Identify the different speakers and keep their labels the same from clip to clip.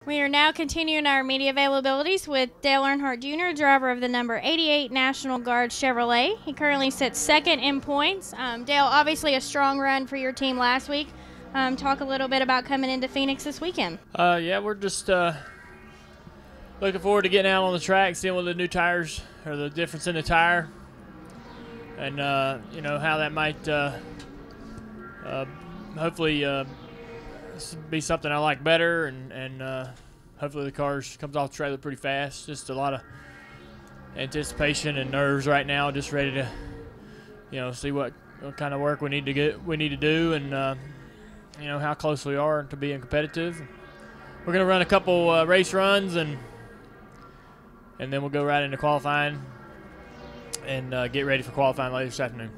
Speaker 1: We are now continuing our media availabilities with Dale Earnhardt Jr., driver of the number 88 National Guard Chevrolet. He currently sits second in points. Dale, obviously a strong run for your team last week. Talk a little bit about coming into Phoenix this weekend.
Speaker 2: Yeah, we're just looking forward to getting out on the track, seeing what the new tires or the difference in the tire, and how that might hopefully be something I like better, and hopefully the car comes off the trailer pretty fast. Just a lot of anticipation and nerves right now, just ready to see what kind of work we need to do, and how close we are to being competitive. We're going to run a couple race runs, and then we'll go right into qualifying and get ready for qualifying later this afternoon.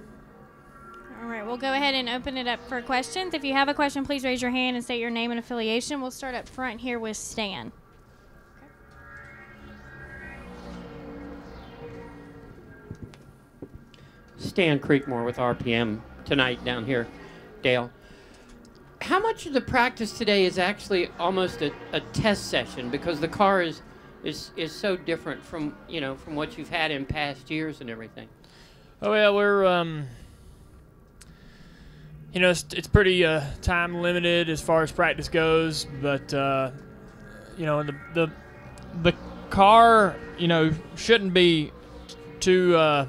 Speaker 1: All right, we'll go ahead and open it up for questions. If you have a question, please raise your hand and state your name and affiliation. We'll start up front here with Stan.
Speaker 3: Stan Creekmore with RPM tonight down here. Dale, how much of the practice today is actually almost a test session, because the car is so different from what you've had in past years and everything?
Speaker 2: Oh yeah, we're it's pretty time limited as far as practice goes, but the car shouldn't be too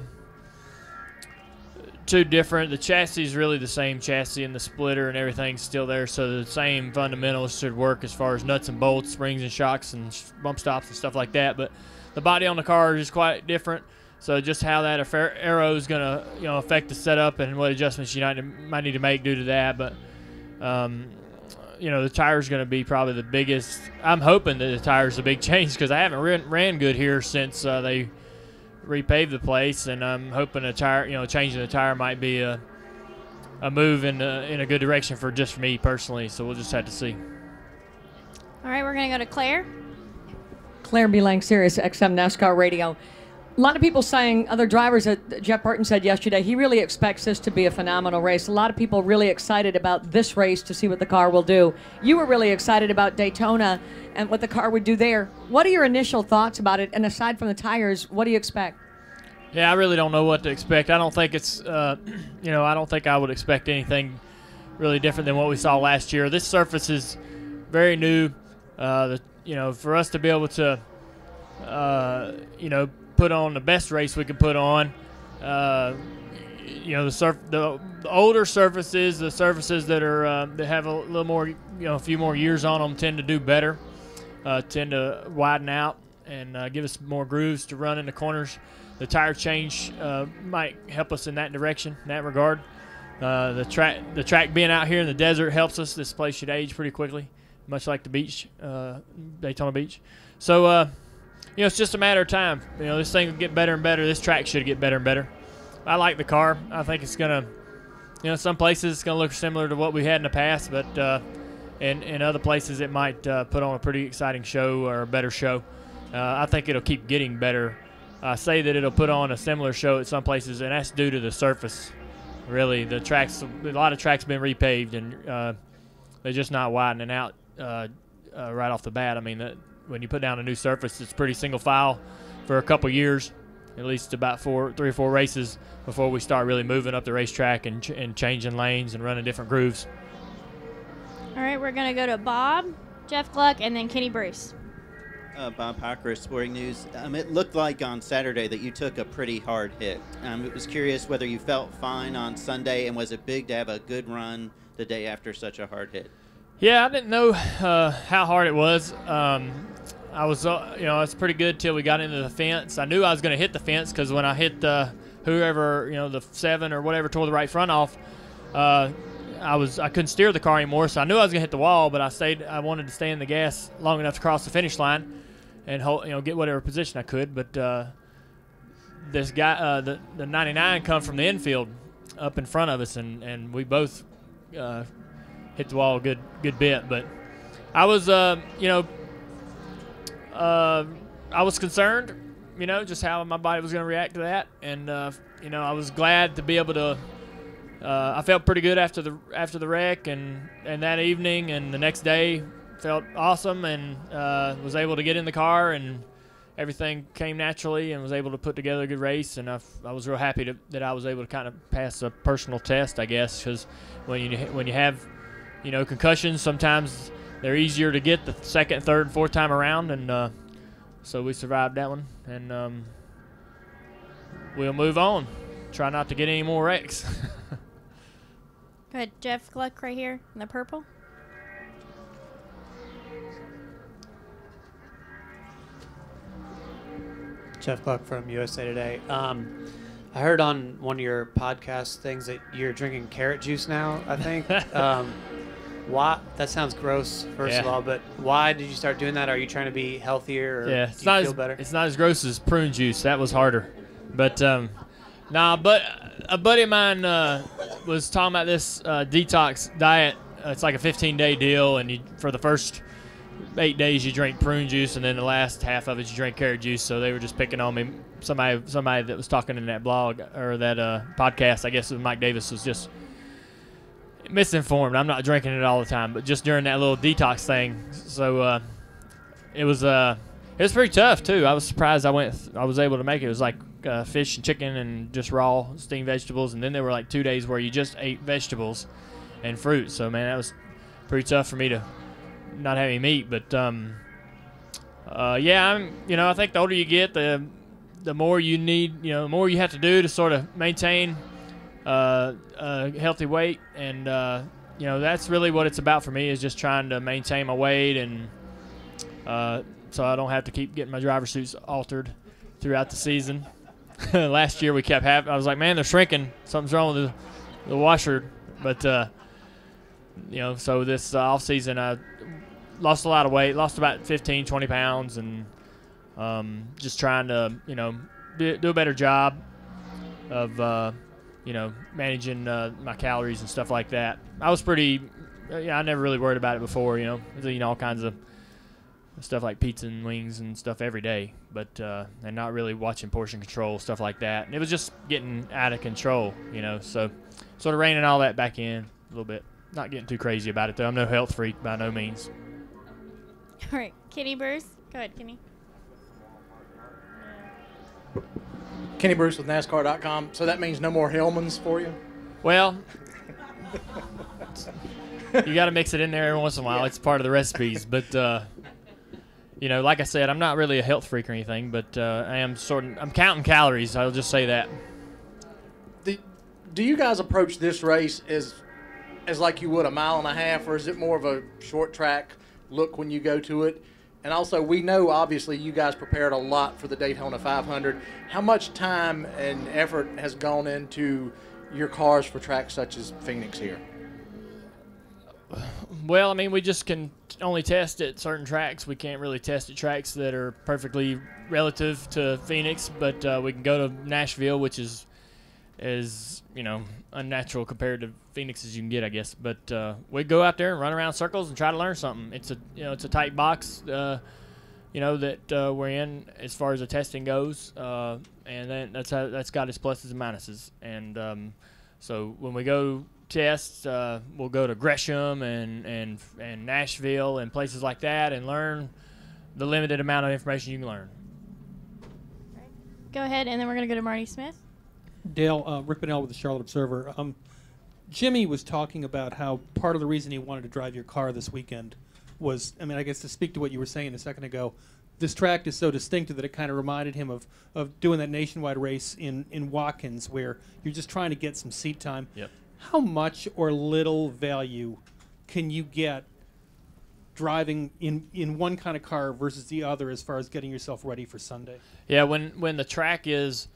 Speaker 2: different. The chassis is really the same chassis, and the splitter and everything's still there, so the same fundamentals should work as far as nuts and bolts, springs and shocks and bump stops and stuff like that. But the body on the car is quite different, so just how that aero is going to affect the setup and what adjustments you might need to make due to that. But the tire is going to be probably the biggest. I'm hoping that the tire is a big change, because I haven't ran good here since they repave the place, and I'm hoping a tire, changing the tire might be a move in a good direction for me personally. So we'll just have to see.
Speaker 1: All right, we're going to go to Claire.
Speaker 4: Claire B. Lang, Sirius XM NASCAR Radio. A lot of people saying, other drivers, Jeff Burton said yesterday, he really expects this to be a phenomenal race. A lot of people really excited about this race to see what the car will do. You were really excited about Daytona and what the car would do there. What are your initial thoughts about it? And aside from the tires, what do you expect?
Speaker 2: Yeah, I really don't know what to expect. I don't think it's, I don't think I would expect anything really different than what we saw last year. This surface is very new. For us to be able to, put on the best race we could put on, the older surfaces, the surfaces that are that have a little more, a few more years on them, tend to do better, tend to widen out and give us more grooves to run in the corners. The tire change might help us in that direction, in that regard. The track being out here in the desert helps us. This place should age pretty quickly, much like the beach, Daytona Beach. So, it's just a matter of time. This thing will get better and better. This track should get better and better. I like the car. I think it's going to, some places it's going to look similar to what we had in the past, but in other places it might put on a pretty exciting show or a better show. I think it'll keep getting better. I say that it'll put on a similar show at some places, and that's due to the surface. Really, a lot of tracks been repaved, and they're just not widening out right off the bat. I mean, when you put down a new surface, it's pretty single file for a couple years, at least about 3 or 4 races before we start really moving up the racetrack and changing lanes and running different grooves.
Speaker 1: All right, we're going to go to Bob, Jeff Gluck, and then Kenny Bruce.
Speaker 5: Bob Packer, Sporting News. It looked like on Saturday that you took a pretty hard hit. I was curious whether you felt fine on Sunday, and was it big to have a good run the day after such a hard hit?
Speaker 2: Yeah, I didn't know how hard it was. I was, it's pretty good till we got into the fence. I knew I was going to hit the fence, because when I hit whoever, the 7 or whatever tore the right front off, I couldn't steer the car anymore, so I knew I was going to hit the wall, but I wanted to stay in the gas long enough to cross the finish line and hold, get whatever position I could. But this guy, the 99, come from the infield up in front of us, and we both hit the wall a good bit. But I was, I was concerned, just how my body was going to react to that, and I was glad to be able to. I felt pretty good after the wreck and that evening and the next day. felt awesome, and was able to get in the car, and everything came naturally, and was able to put together a good race. And I was real happy that I was able to kind of pass a personal test, I guess, because when you have concussions, sometimes they're easier to get the second, third, and fourth time around, and so we survived that one, and we'll move on. Try not to get any more wrecks.
Speaker 1: Go ahead, Jeff Gluck right here in the purple.
Speaker 6: Jeff Gluck from USA Today. I heard on one of your podcast things that you're drinking carrot juice now, I think. Why? That sounds gross, first of all, but why did you start doing that? Are you trying to be healthier, or do you feel better?
Speaker 2: It's not as gross as prune juice. That was harder. But, but a buddy of mine was talking about this detox diet. It's like a 15-day deal, and for the first 8 days you drink prune juice, and then the last half of it you drink carrot juice. So they were just picking on me. Somebody that was talking in that blog or that podcast, I guess it was Mike Davis, was just misinformed. I'm not drinking it all the time, but just during that little detox thing. So it was pretty tough too. I was surprised I was able to make it. It was like fish and chicken and just raw steamed vegetables, and then there were like 2 days where you just ate vegetables and fruit. So man, that was pretty tough for me to not have any meat. But I think the older you get, the more you need, the more you have to do to sort of maintain a healthy weight, and that's really what it's about for me, is just trying to maintain my weight, and so I don't have to keep getting my driver suits altered throughout the season. Last year I was like, man, they're shrinking. Something's wrong with the washer. But so this off season I lost a lot of weight, lost about 15, 20 pounds, and just trying to do a better job of managing my calories and stuff like that. I was I never really worried about it before. Eating all kinds of stuff like pizza and wings and stuff every day, but and not really watching portion control, stuff like that. And it was just getting out of control, so sort of reining all that back in a little bit. Not getting too crazy about it, though. I'm no health freak by no means.
Speaker 1: All right, Kenny Bruce. Go ahead, Kenny.
Speaker 7: Kenny Bruce with NASCAR.com. So that means no more Hellmans for you?
Speaker 2: Well, you got to mix it in there every once in a while. Yeah. It's part of the recipes. But, like I said, I'm not really a health freak or anything, but I'm counting calories. I'll just say that.
Speaker 7: Do you guys approach this race as like you would a mile and a half, or is it more of a short track look when you go to it? And also, we know, obviously, you guys prepared a lot for the Daytona 500. How much time and effort has gone into your cars for tracks such as Phoenix here?
Speaker 2: Well, we just can only test at certain tracks. We can't really test at tracks that are perfectly relative to Phoenix, but we can go to Nashville, which is unnatural compared to Phoenix as you can get, I guess. But we go out there and run around circles and try to learn something. It's a tight box, that we're in as far as the testing goes, and then that's got its pluses and minuses. And so when we go test, we'll go to Gresham and Nashville and places like that and learn the limited amount of information you can learn.
Speaker 1: Go ahead, and then we're going to go to Marty Smith.
Speaker 8: Dale, Rick Bonnell with the Charlotte Observer. Jimmy was talking about how part of the reason he wanted to drive your car this weekend was, I guess to speak to what you were saying a second ago, this track is so distinctive that it kind of reminded him of doing that nationwide race in Watkins, where you're just trying to get some seat time.
Speaker 2: Yep.
Speaker 8: How much or little value can you get driving in one kind of car versus the other as far as getting yourself ready for Sunday?
Speaker 2: Yeah, when the track is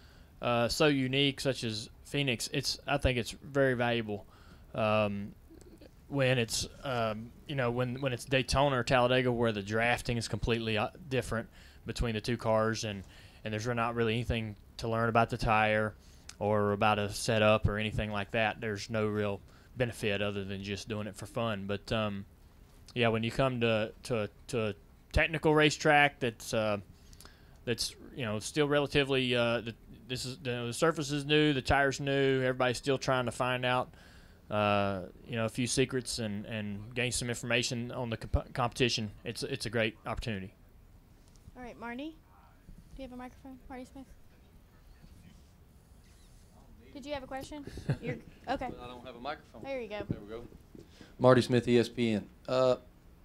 Speaker 2: so unique, such as Phoenix, I think it's very valuable. When it's when it's Daytona or Talladega, where the drafting is completely different between the two cars, and there's not really anything to learn about the tire or about a setup or anything like that. There's no real benefit other than just doing it for fun. But when you come to a technical racetrack that's still relatively the surface is new, the tire's new, everybody's still trying to find out a few secrets and gain some information on the competition, it's a great opportunity.
Speaker 1: All right, Marty. Do you have a microphone? Marty Smith. Did you have a question? Okay.
Speaker 9: I don't have a microphone.
Speaker 1: There you go.
Speaker 9: There we go. Marty Smith, ESPN.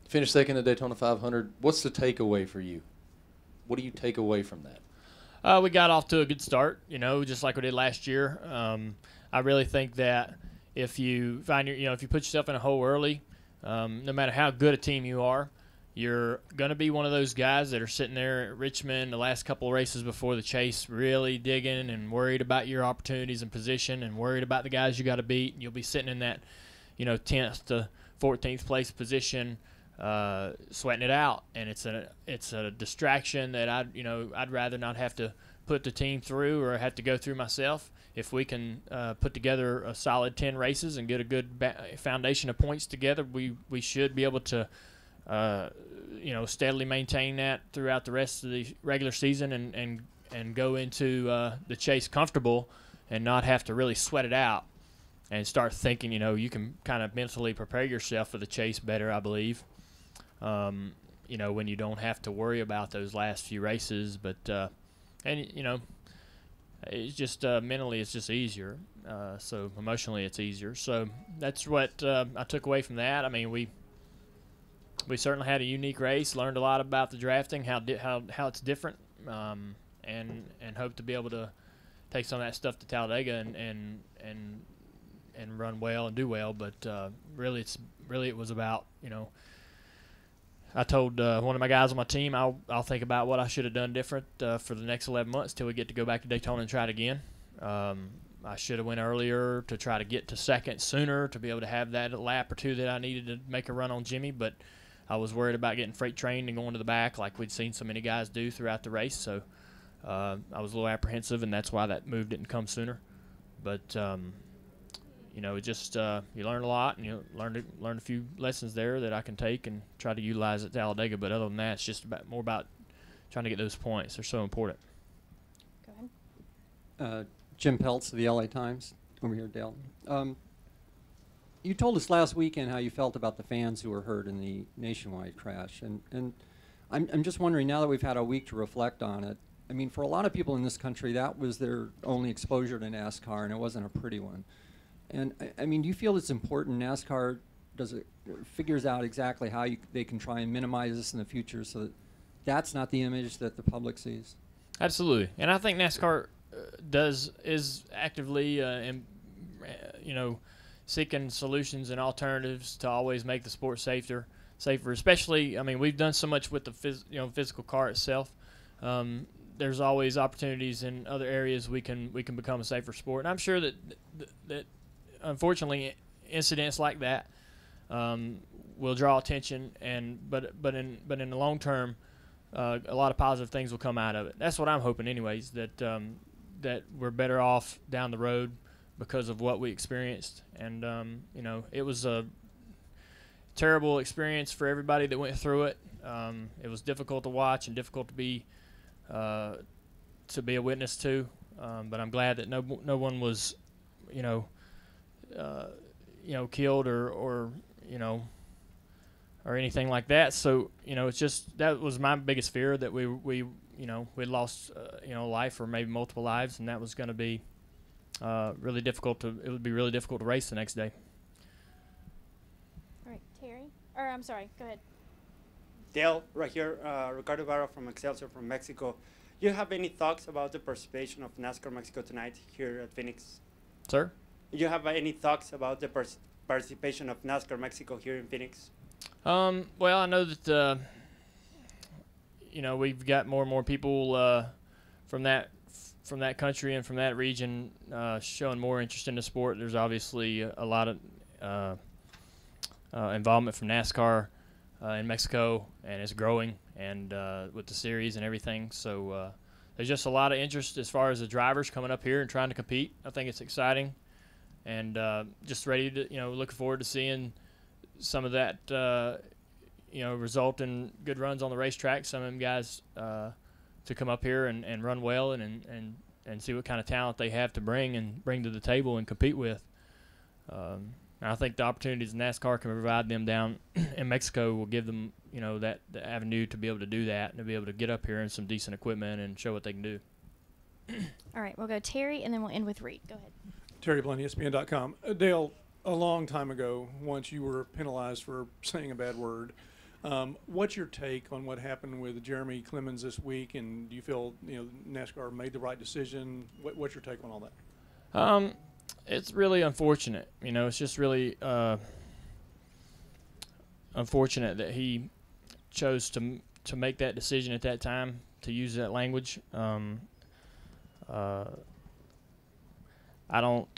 Speaker 9: Finished second at Daytona 500. What's the takeaway for you? What do you take away from that?
Speaker 2: We got off to a good start, just like we did last year. I really think that if you find if you put yourself in a hole early, no matter how good a team you are, you're going to be one of those guys that are sitting there at Richmond the last couple of races before the chase, really digging and worried about your opportunities and position and worried about the guys you got to beat. And you'll be sitting in that, 10th to 14th place position, sweating it out. And it's a distraction that I'd rather not have to put the team through or have to go through myself. If we can put together a solid 10 races and get a good foundation of points together, we should be able to steadily maintain that throughout the rest of the regular season and go into the chase comfortable and not have to really sweat it out and start thinking, you can kind of mentally prepare yourself for the chase better, I believe, when you don't have to worry about those last few races. But, it's just mentally it's just easier. So emotionally it's easier. So that's what I took away from that. I mean, we certainly had a unique race, learned a lot about the drafting, how it's different, and hope to be able to take some of that stuff to Talladega and run well and do well. But really it was about, I told one of my guys on my team I'll think about what I should have done different for the next 11 months till we get to go back to Daytona and try it again. I should have went earlier to try to get to second sooner to be able to have that lap or two that I needed to make a run on Jimmy, but I was worried about getting freight trained and going to the back like we'd seen so many guys do throughout the race. So I was a little apprehensive, and that's why that move didn't come sooner. But it just you learn a lot, and you learn a few lessons there that I can take and try to utilize at Talladega. But other than that, it's just more about trying to get those points. They're so important.
Speaker 1: Go ahead.
Speaker 10: Jim Peltz of the LA Times over here, Dale. You told us last weekend how you felt about the fans who were hurt in the Nationwide crash, and I'm just wondering, now that we've had a week to reflect on it, I mean, for a lot of people in this country, that was their only exposure to NASCAR, and it wasn't a pretty one. And I mean, do you feel it's important NASCAR figures out exactly how they can try and minimize this in the future so that that's not the image that the public sees?
Speaker 2: Absolutely, and I think NASCAR is actively seeking solutions and alternatives to always make the sport safer. Especially, I mean, we've done so much with the physical car itself. There's always opportunities in other areas we can become a safer sport. And I'm sure that unfortunately incidents like that will draw attention. But in the long term, a lot of positive things will come out of it. That's what I'm hoping, anyways. That we're better off down the road because of what we experienced. And, it was a terrible experience for everybody that went through it. It was difficult to watch and difficult to be a witness to. But I'm glad that no one was, killed or anything like that. So, it's just, that was my biggest fear, that we lost, life or maybe multiple lives, and that was going to be really difficult it would be really difficult to race the next day.
Speaker 1: All right, Terry. Or I'm sorry, go ahead.
Speaker 11: Dale, right here, Ricardo Barra from Excelsior from Mexico. You have any thoughts about the participation of NASCAR Mexico tonight here at Phoenix?
Speaker 2: Sir?
Speaker 11: You have any thoughts about the participation of NASCAR Mexico here in Phoenix?
Speaker 2: Well, I know that we've got more and more people from that country and from that region showing more interest in the sport. There's obviously a lot of involvement from NASCAR in Mexico, and it's growing, and with the series and everything. So there's just a lot of interest as far as the drivers coming up here and trying to compete. I think it's exciting, and just ready to, looking forward to seeing some of that, result in good runs on the racetrack. Some of them guys to come up here and run well and see what kind of talent they have to bring to the table and compete with. And I think the opportunities NASCAR can provide them down in Mexico will give them, the avenue to be able to do that and to be able to get up here in some decent equipment and show what they can do.
Speaker 1: All right, we'll go Terry, and then we'll end with Reed. Go ahead.
Speaker 12: Terry Blunt, ESPN.com. Dale, a long time ago, once you were penalized for saying a bad word. What's your take on what happened with Jeremy Clemens this week, and do you feel NASCAR made the right decision? What's your take on all that?
Speaker 2: It's really unfortunate. It's just really unfortunate that he chose to make that decision at that time, to use that language. I don't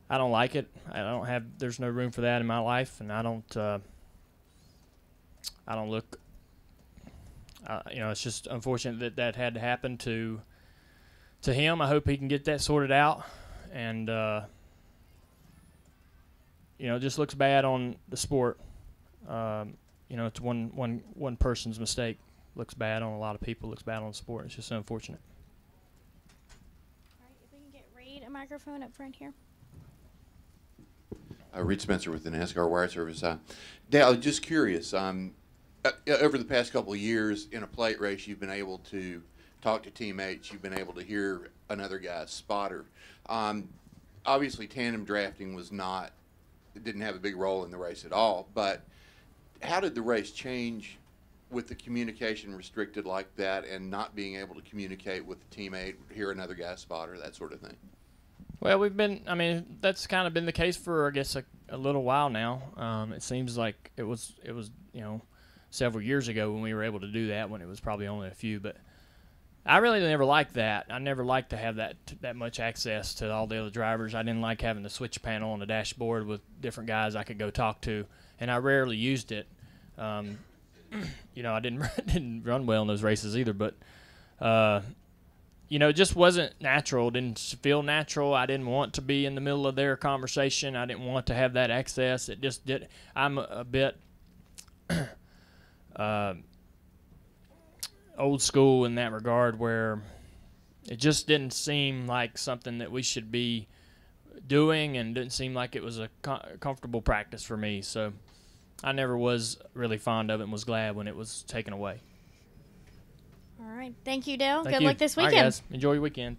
Speaker 2: like it. There's no room for that in my life, and I don't look. It's just unfortunate that had to happen to him. I hope he can get that sorted out, and it just looks bad on the sport. It's one person's mistake. Looks bad on a lot of people. Looks bad on the sport. It's just unfortunate.
Speaker 1: All right, if we can get Reed a microphone up front here.
Speaker 13: Reed Spencer with the NASCAR Wire Service. Dale, just curious. Over the past couple of years in a plate race, you've been able to talk to teammates. You've been able to hear another guy's spotter. Obviously, tandem drafting didn't have a big role in the race at all. But how did the race change with the communication restricted like that and not being able to communicate with the teammate, hear another guy's spotter, that sort of thing?
Speaker 2: Well, that's kind of been the case for, I guess, a little while now. It seems like it was several years ago when we were able to do that, when it was probably only a few. But I really never liked that. I never liked to have that much access to all the other drivers. I didn't like having the switch panel on the dashboard with different guys I could go talk to, and I rarely used it. I didn't run well in those races either, but it just wasn't natural. It didn't feel natural. I didn't want to be in the middle of their conversation. I didn't want to have that access. It just did. I'm a bit old school in that regard, where it just didn't seem like something that we should be doing, and didn't seem like it was a comfortable practice for me. So I never was really fond of it and was glad when it was taken away.
Speaker 1: All right. Thank you, Dale.
Speaker 2: Thank
Speaker 1: Good
Speaker 2: you.
Speaker 1: luck this
Speaker 2: All
Speaker 1: weekend.
Speaker 2: right, guys. Enjoy your weekend.